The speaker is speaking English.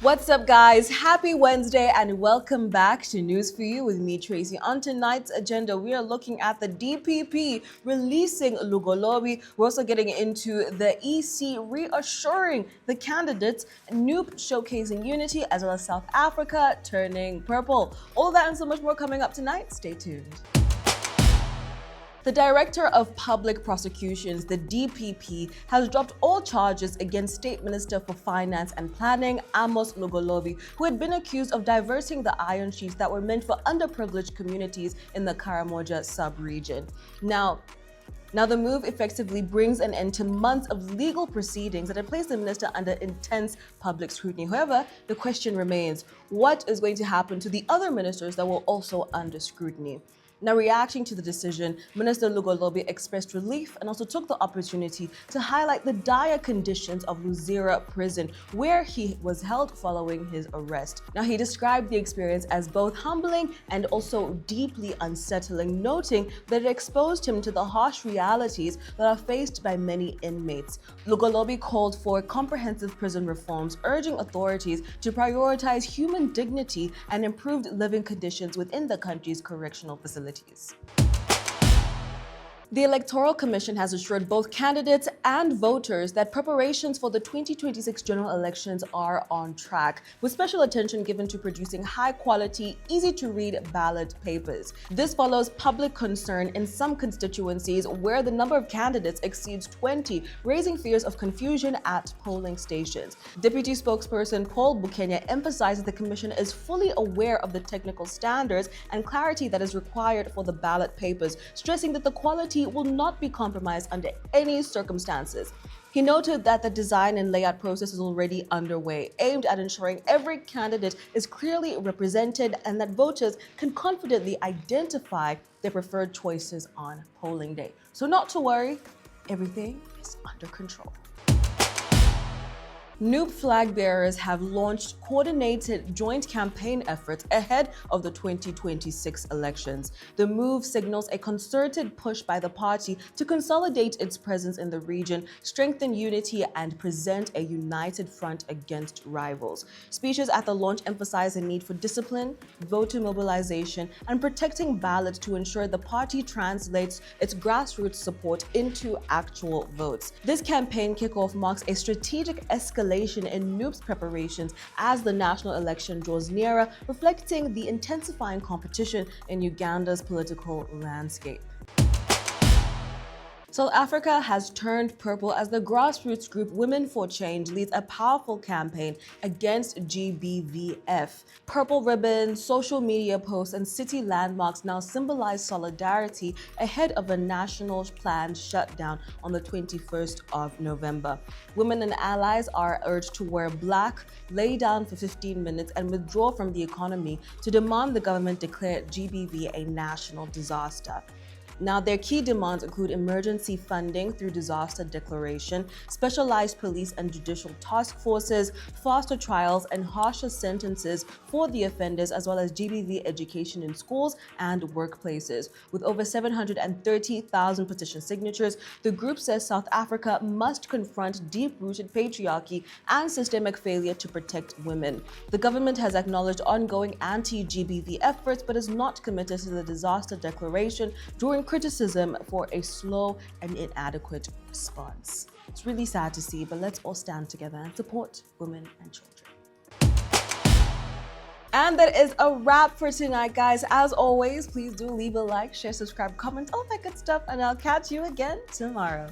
What's up, guys? Happy Wednesday and welcome back to News for You with me, Tracy. On tonight's agenda, we are looking at the DPP releasing Lugolobi. We're also getting into the EC reassuring the candidates, NUP showcasing unity, as well as South Africa turning purple. All that and so much more coming up tonight. Stay tuned. The Director of Public Prosecutions, the DPP, has dropped all charges against State Minister for Finance and Planning, Amos Lugolobi, who had been accused of diverting the iron sheets that were meant for underprivileged communities in the Karamoja sub-region. Now, the move effectively brings an end to months of legal proceedings that had placed the minister under intense public scrutiny. However, the question remains, what is going to happen to the other ministers that were also under scrutiny? Now, reacting to the decision, Minister Lugolobi expressed relief and also took the opportunity to highlight the dire conditions of Luzira prison, where he was held following his arrest. Now, he described the experience as both humbling and also deeply unsettling, noting that it exposed him to the harsh realities that are faced by many inmates. Lugolobi called for comprehensive prison reforms, urging authorities to prioritize human dignity and improved living conditions within the country's correctional facilities. The Electoral Commission has assured both candidates and voters that preparations for the 2026 general elections are on track, with special attention given to producing high-quality, easy-to-read ballot papers. This follows public concern in some constituencies where the number of candidates exceeds 20, raising fears of confusion at polling stations. Deputy spokesperson Paul Bukenya emphasized that the Commission is fully aware of the technical standards and clarity that is required for the ballot papers, stressing that the quality will not be compromised under any circumstances. He noted that the design and layout process is already underway, aimed at ensuring every candidate is clearly represented and that voters can confidently identify their preferred choices on polling day. So not to worry, everything is under control. NUP flag bearers have launched coordinated joint campaign efforts ahead of the 2026 elections. The move signals a concerted push by the party to consolidate its presence in the region, strengthen unity, and present a united front against rivals. Speeches at the launch emphasized the need for discipline, voter mobilization, and protecting ballots to ensure the party translates its grassroots support into actual votes. This campaign kickoff marks a strategic escalation in NUP's preparations as the national election draws nearer, reflecting the intensifying competition in Uganda's political landscape. South Africa has turned purple as the grassroots group Women for Change leads a powerful campaign against GBVF. Purple ribbons, social media posts, and city landmarks now symbolize solidarity ahead of a national planned shutdown on the 21st of November. Women and allies are urged to wear black, lay down for 15 minutes, and withdraw from the economy to demand the government declare GBV a national disaster. Now, their key demands include emergency funding through disaster declaration, specialized police and judicial task forces, faster trials, and harsher sentences for the offenders, as well as GBV education in schools and workplaces. With over 730,000 petition signatures, the group says South Africa must confront deep-rooted patriarchy and systemic failure to protect women. The government has acknowledged ongoing anti-GBV efforts, but is not committed to the disaster declaration, drawing criticism for a slow and inadequate response. It's really sad to see, but let's all stand together and support women and children. And that is a wrap for tonight, guys. As always, please do leave a like, share, subscribe, comment, all that good stuff, and I'll catch you again tomorrow.